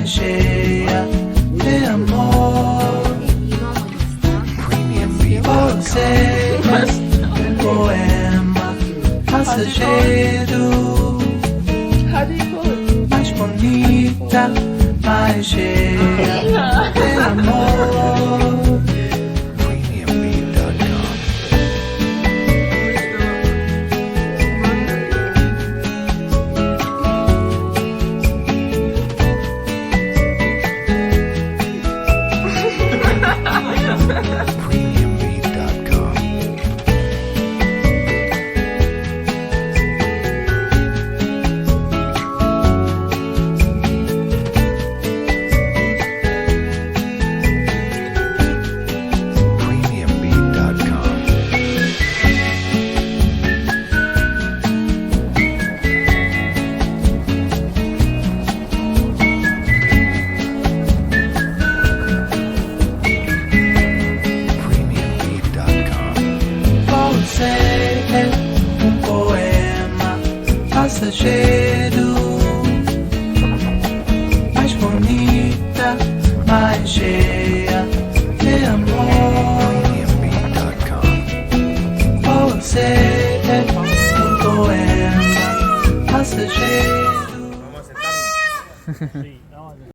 mais cheia de amor. Você é um poema passageiro, mais bonita, mais cheia de amor. Você é um poema passageiro, mais bonita, mais cheia de amor. Você é um poema passageiro. Vamos a sentarnos. Sí.